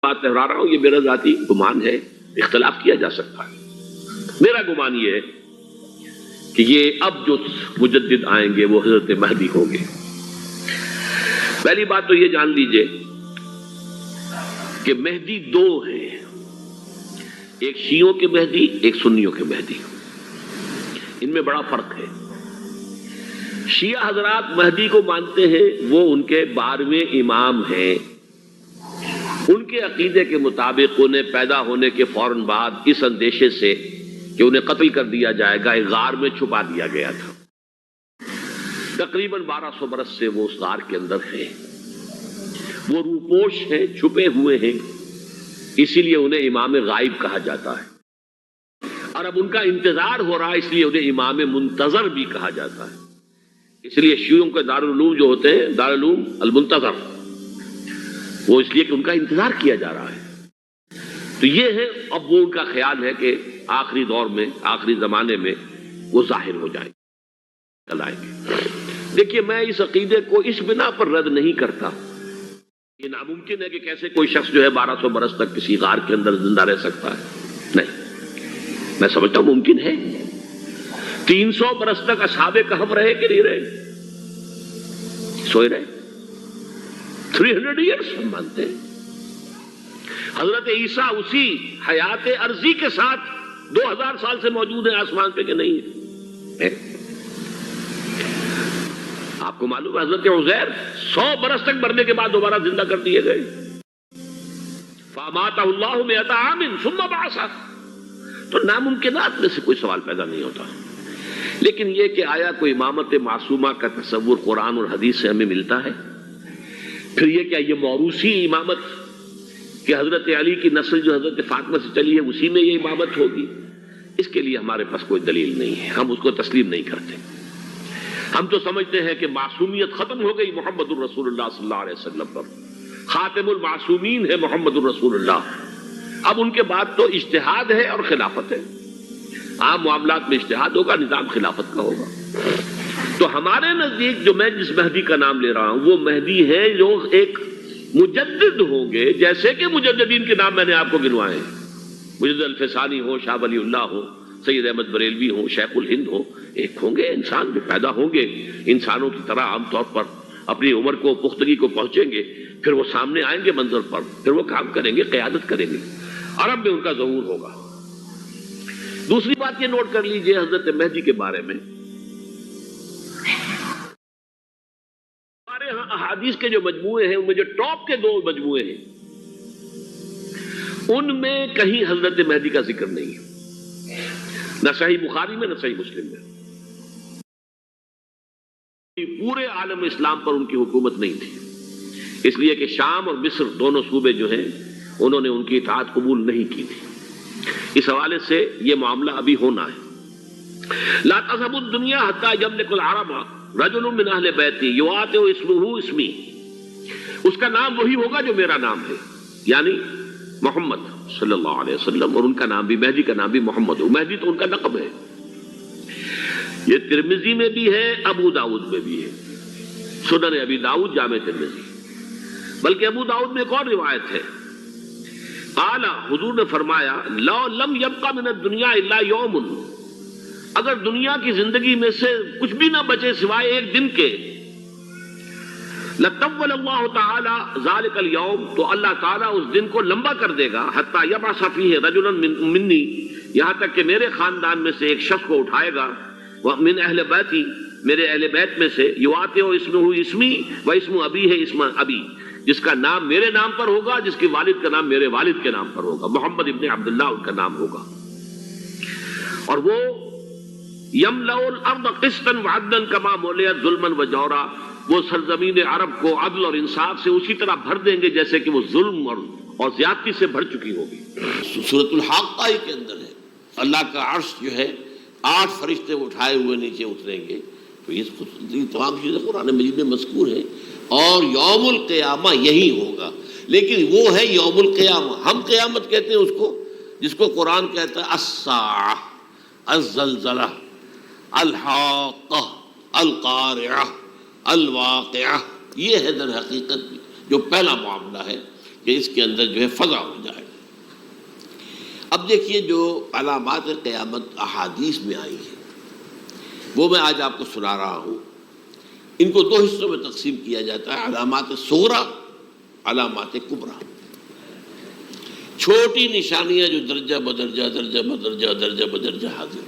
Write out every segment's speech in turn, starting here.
بات دہرا رہا ہوں، یہ میرا ذاتی گمان ہے، اختلاف کیا جا سکتا ہے۔ میرا گمان یہ ہے کہ یہ اب جو مجدد آئیں گے وہ حضرت مہدی ہوں گے۔ پہلی بات تو یہ جان لیجئے کہ مہدی دو ہیں، ایک شیعوں کے مہدی، ایک سنیوں کے مہدی۔ ان میں بڑا فرق ہے۔ شیعہ حضرات مہدی کو مانتے ہیں، وہ ان کے 12ویں امام ہیں۔ ان کے عقیدے کے مطابق انہیں پیدا ہونے کے فوراً بعد اس اندیشے سے کہ انہیں قتل کر دیا جائے گا ایک غار میں چھپا دیا گیا تھا۔ تقریباً 1200 برس سے وہ اس غار کے اندر ہیں، وہ روپوش ہیں، چھپے ہوئے ہیں، اسی لیے انہیں امام غائب کہا جاتا ہے۔ اور اب ان کا انتظار ہو رہا ہے، اس لیے انہیں امام منتظر بھی کہا جاتا ہے۔ اس لیے شیعوں کے دارالعلوم جو ہوتے ہیں دارالعلوم المنتظر، وہ اس لیے کہ ان کا انتظار کیا جا رہا ہے۔ تو یہ ہے، اب وہ ان کا خیال ہے کہ آخری دور میں، آخری زمانے میں وہ ظاہر ہو جائیں گے۔ دیکھیے، میں اس عقیدے کو اس بنا پر رد نہیں کرتا، یہ ناممکن ہے کہ کیسے کوئی شخص جو ہے 1200 برس تک کسی غار کے اندر زندہ رہ سکتا ہے، نہیں، میں سمجھتا ہوں ممکن ہے۔ 300 برس تک اصحاب کہف رہے کہ نہیں رہے؟ سوئے رہے۔ 300 ایئرس ہم مانتے ہیں۔ حضرت عیسیٰ اسی حیات عرضی کے ساتھ 2000 سال سے موجود ہیں آسمان پہ کہ نہیں ہے؟ آپ کو معلوم ہے حضرت عزیر 100 برس تک مرنے کے بعد دوبارہ زندہ کر دیے گئے۔ فَأَمَاتَهُ اللَّهُ مِئَةَ عَامٍ ثُمَّ بَعَثَهُ۔ تو ناممکنات میں سے کوئی سوال پیدا نہیں ہوتا۔ لیکن یہ کہ آیا کوئی امامت معصومہ کا تصور قرآن اور حدیث سے ہمیں ملتا ہے؟ پھر یہ کیا یہ موروثی امامت کہ حضرت علی کی نسل جو حضرت فاطمہ سے چلی ہے اسی میں یہ امامت ہوگی؟ اس کے لیے ہمارے پاس کوئی دلیل نہیں ہے، ہم اس کو تسلیم نہیں کرتے۔ ہم تو سمجھتے ہیں کہ معصومیت ختم ہو گئی محمد الرسول اللہ صلی اللہ علیہ وسلم پر، خاتم المعصومین ہے محمد الرسول اللہ۔ اب ان کے بعد تو اجتہاد ہے اور خلافت ہے، عام معاملات میں اجتہاد ہوگا، نظام خلافت کا ہوگا۔ تو ہمارے نزدیک جو میں جس مہدی کا نام لے رہا ہوں وہ مہدی ہے جو ایک مجدد ہوں گے، جیسے کہ مجددین کے نام میں نے آپ کو گنوائے ہیں، مجدد الفسانی ہو، شاہ ولی اللہ ہو، سید احمد بریلوی ہو، شیخ الہند ہو، ایک ہوں گے انسان جو پیدا ہوں گے انسانوں کی طرح، عام طور پر اپنی عمر کو، پختگی کو پہنچیں گے، پھر وہ سامنے آئیں گے منظر پر، پھر وہ کام کریں گے، قیادت کریں گے، عرب میں ان کا ظہور ہوگا۔ دوسری بات یہ نوٹ کر لیجئے حضرت مہدی کے بارے میں، ہمارے ہاں احادیث کے جو مجموعے ہیں ان میں جو ٹاپ کے 2 مجموعے ہیں ان میں کہیں حضرت مہدی کا ذکر نہیں ہے، نہ صحیح بخاری میں نہ صحیح مسلم میں۔ پورے عالم اسلام پر ان کی حکومت نہیں تھی، اس لیے کہ شام اور مصر دونوں صوبے جو ہیں انہوں نے ان کی اطاعت قبول نہیں کی تھی۔ اس حوالے سے یہ معاملہ ابھی ہونا ہے۔ لا تذهب الدنيا حتى يملك العرب رجل من اہل بیتی یواطئ اسمہ اسمی، اس کا نام وہی ہوگا جو میرا نام ہے، یعنی محمد صلی اللہ علیہ وسلم، اور ان کا نام بھی، مہدی کا نام بھی محمد ہو۔ مہدی تو ان کا لقب ہے، یہ ترمذی میں بھی ہے، ابو داؤد میں بھی ہے، سنن ابی داؤد، جامع ترمذی، بلکہ ابو داؤد میں ایک اور روایت ہے، قال، حضور نے فرمایا، لو لم یبقى من الدنیا الا یوم، اگر دنیا کی زندگی میں سے کچھ بھی نہ بچے سوائے ایک دن کے، لطول اللہ تعالی ذلک اليوم، تو اللہ تعالیٰ اس دن کو لمبا کر دے گا، حتی یبعث فیہ رجلا منی، یہاں تک کہ میرے خاندان میں سے ایک شخص کو اٹھائے گا، من اہل بیتی، میرے اہل بیت میں سے، یواطئ اسمہ اسمی و اسم ابی ہے اسم ابی، جس کا نام میرے نام پر ہوگا، جس کے والد کا نام میرے والد کے نام پر ہوگا، محمد ابن عبداللہ ان کا نام ہوگا، اور وہ یملأ الارض قسطا وعدلا کما ملئت ظلما وجورا، وہ سرزمین عرب کو عدل اور انصاف سے اسی طرح بھر دیں گے جیسے کہ وہ ظلم اور زیادتی سے بھر چکی ہوگی۔ سورۃ الحاقہ کے اندر ہے، اللہ کا عرش جو ہے 8 فرشتے اٹھائے ہوئے نیچے اتریں گے، تو یہ تمام چیزیں قرآن مجید میں مذکور ہیں، اور یوم القیامہ یہی ہوگا، لیکن وہ ہے یوم القیامہ، ہم قیامت کہتے ہیں اس کو جس کو قرآن کہتا ہے الساعہ، الزلزلہ، الحاقہ، القارعہ، الواقعہ، یہ ہے در حقیقت جو پہلا معاملہ ہے۔ کہ اس کے اندر جو ہے فضا ہو جائے۔ اب دیکھیے جو علامات قیامت احادیث میں آئی ہیں وہ میں آج آپ کو سنا رہا ہوں۔ ان کو دو حصوں میں تقسیم کیا جاتا ہے، علامات صغریٰ، علامات کبریٰ۔ چھوٹی نشانیاں جو درجہ بدرجہ درجہ بدرجہ درجہ بدرجہ حاضر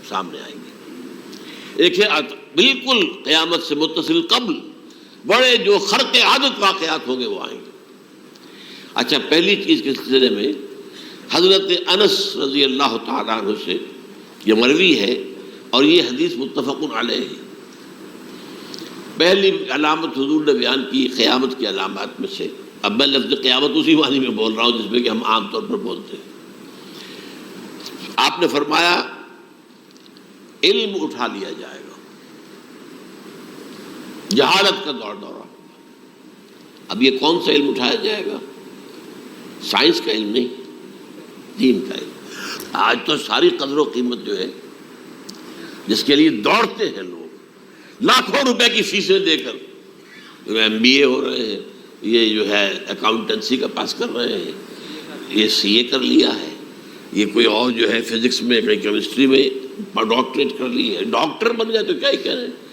سامنے آئیں گے۔ ایک ہے بالکل قیامت سے متصل قبل بڑے جو خرق عادت واقعات ہوں گے وہ آئیں گے۔ اچھا، پہلی چیز کے سلسلے میں حضرت انس رضی اللہ تعالیٰ عنہ سے یہ مروی ہے اور یہ حدیث متفق علیہ ہے۔ پہلی علامت حضور نے بیان کی قیامت کی علامات میں سے، اب میں لفظ قیامت اسی معنی میں بول رہا ہوں جس میں کہ ہم عام طور پر بولتے ہیں۔ آپ نے فرمایا علم اٹھا لیا جائے گا، جہالت کا دور دورہ ہوگا۔ اب یہ کون سا علم اٹھایا جائے گا؟ سائنس کا علم نہیں، دین کا علم۔ آج تو ساری قدر و قیمت جو ہے جس کے لیے دوڑتے ہیں لوگ لاکھوں روپے کی فیسیں دے کر، MBA ہو رہے ہیں، یہ جو ہے اکاؤنٹنسی کا پاس کر رہے ہیں، یہ CA کر لیا ہے، یہ کوئی اور جو ہے فزکس میں کوئی کیمسٹری میں ڈاکٹریٹ کر لی ہے، ڈاکٹر بن گئے تو کیا ہی کہہ رہے ہیں۔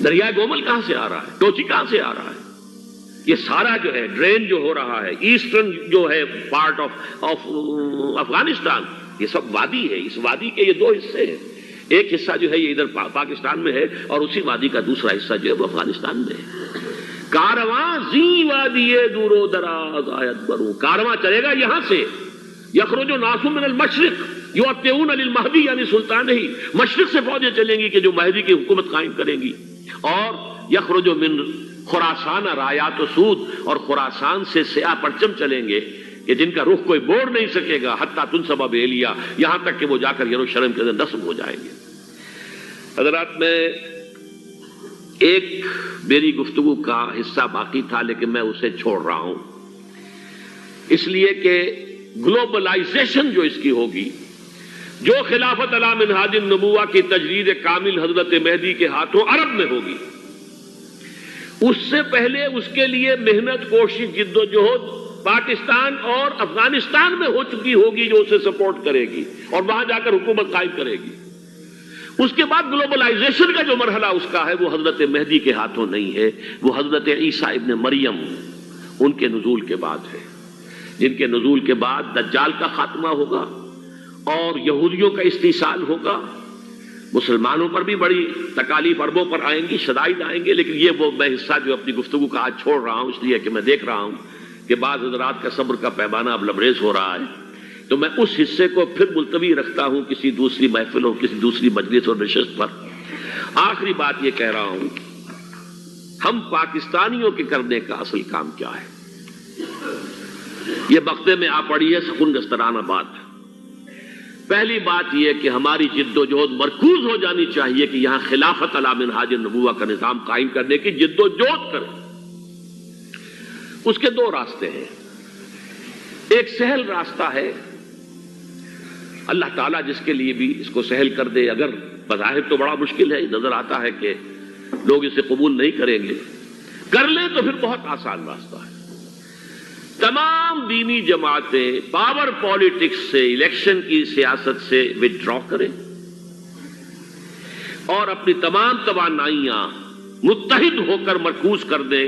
دریائے گومل کہاں سے آ رہا ہے؟ ٹوچی کہاں سے آ رہا ہے؟ یہ سارا جو ہے ڈرین جو ہو رہا ہے، ایسٹرن جو ہے پارٹ آف افغانستان، یہ سب وادی ہے۔ اس وادی کے یہ دو حصے ہیں، ایک حصہ جو ہے یہ ادھر پاکستان میں ہے اور اسی وادی کا دوسرا حصہ جو ہے وہ افغانستان میں ہے۔ کارواں زی وادی دور و دراز آیت برو، کارواں چلے گا یہاں سے، یخرج ناس من المشرق یؤتون للمہدی یعنی سلطان ہی، مشرق سے فوجیں چلیں گی کہ جو مہدی کی حکومت قائم کریں گی، اور یخرج من خراسان رایات و سود، اور خراسان سے سیاہ پرچم چلیں گے کہ جن کا رخ کوئی موڑ نہیں سکے گا، حتیٰ تنصب بیلیا، یہاں تک کہ وہ جا کر یروشلم کے اندر نصب ہو جائیں گے۔ حضرات، میں ایک میری گفتگو کا حصہ باقی تھا لیکن میں اسے چھوڑ رہا ہوں، اس لیے کہ گلوبلائزیشن جو اس کی ہوگی، جو خلافت علی منہاج النبوہ کی تجرید کامل حضرت مہدی کے ہاتھوں عرب میں ہوگی، اس سے پہلے اس کے لیے محنت، کوشش، جد و جہد پاکستان اور افغانستان میں ہو چکی ہوگی جو اسے سپورٹ کرے گی اور وہاں جا کر حکومت قائم کرے گی۔ اس کے بعد گلوبلائزیشن کا جو مرحلہ اس کا ہے وہ حضرت مہدی کے ہاتھوں نہیں ہے، وہ حضرت عیسیٰ ابن مریم ان کے نزول کے بعد ہے، جن کے نزول کے بعد دجال کا خاتمہ ہوگا اور یہودیوں کا استحصال ہوگا۔ مسلمانوں پر بھی بڑی تکالیف عربوں پر آئیں گی، شدائد آئیں گے، لیکن یہ وہ میں حصہ جو اپنی گفتگو کا آج چھوڑ رہا ہوں اس لیے کہ میں دیکھ رہا ہوں کہ بعض حضرات کا صبر کا پیمانہ اب لبریز ہو رہا ہے، تو میں اس حصے کو پھر ملتوی رکھتا ہوں کسی دوسری محفل اور کسی دوسری مجلس اور نشست پر۔ آخری بات یہ کہہ رہا ہوں، ہم پاکستانیوں کے کرنے کا اصل کام کیا ہے؟ یہ بختے میں آ پڑی ہے سخن گسترانہ بات۔ پہلی بات یہ کہ ہماری جد و جہد مرکوز ہو جانی چاہیے کہ یہاں خلافت علی منہاج النبوہ کا نظام قائم کرنے کی جد و جہد کریں۔ اس کے دو راستے ہیں، ایک سہل راستہ ہے، اللہ تعالیٰ جس کے لیے بھی اس کو سہل کر دے، اگر بظاہر تو بڑا مشکل ہے، نظر آتا ہے کہ لوگ اسے قبول نہیں کریں گے، کر لیں تو پھر بہت آسان راستہ ہے۔ تمام دینی جماعتیں پاور پالیٹکس سے، الیکشن کی سیاست سے وِدڈرا کریں اور اپنی تمام توانائیاں متحد ہو کر مرکوز کر دیں۔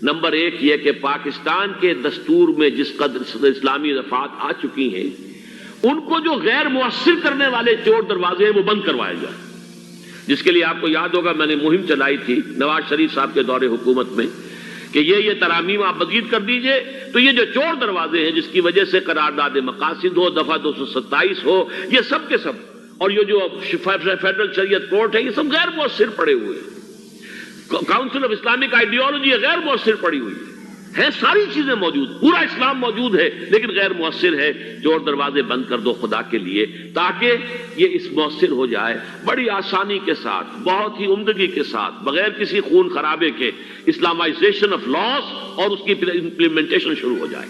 نمبر ایک یہ کہ پاکستان کے دستور میں جس قدر اسلامی دفعات آ چکی ہیں ان کو جو غیر مؤثر کرنے والے چور دروازے ہیں وہ بند کروائے جائیں، جس کے لیے آپ کو یاد ہوگا میں نے مہم چلائی تھی نواز شریف صاحب کے دور حکومت میں کہ یہ ترامیم آپ مزید کر دیجئے، تو یہ جو چور دروازے ہیں جس کی وجہ سے قرارداد مقاصد ہو، دفعہ 227 ہو، یہ سب کے سب، اور یہ جو فیڈرل شریعت کورٹ ہے، یہ سب غیر مؤثر پڑے ہوئے ہیں۔ کاؤنسل آف اسلامک آئیڈیالوجی غیر مؤثر پڑی ہوئی ہے، ساری چیزیں موجود، پورا اسلام موجود ہے لیکن غیر مؤثر ہے۔ چور دروازے بند کر دو خدا کے لیے تاکہ یہ اس مؤثر ہو جائے، بڑی آسانی کے ساتھ، بہت ہی عمدگی کے ساتھ، بغیر کسی خون خرابے کے اسلامائزیشن آف لاس اور اس کی امپلیمنٹیشن شروع ہو جائے۔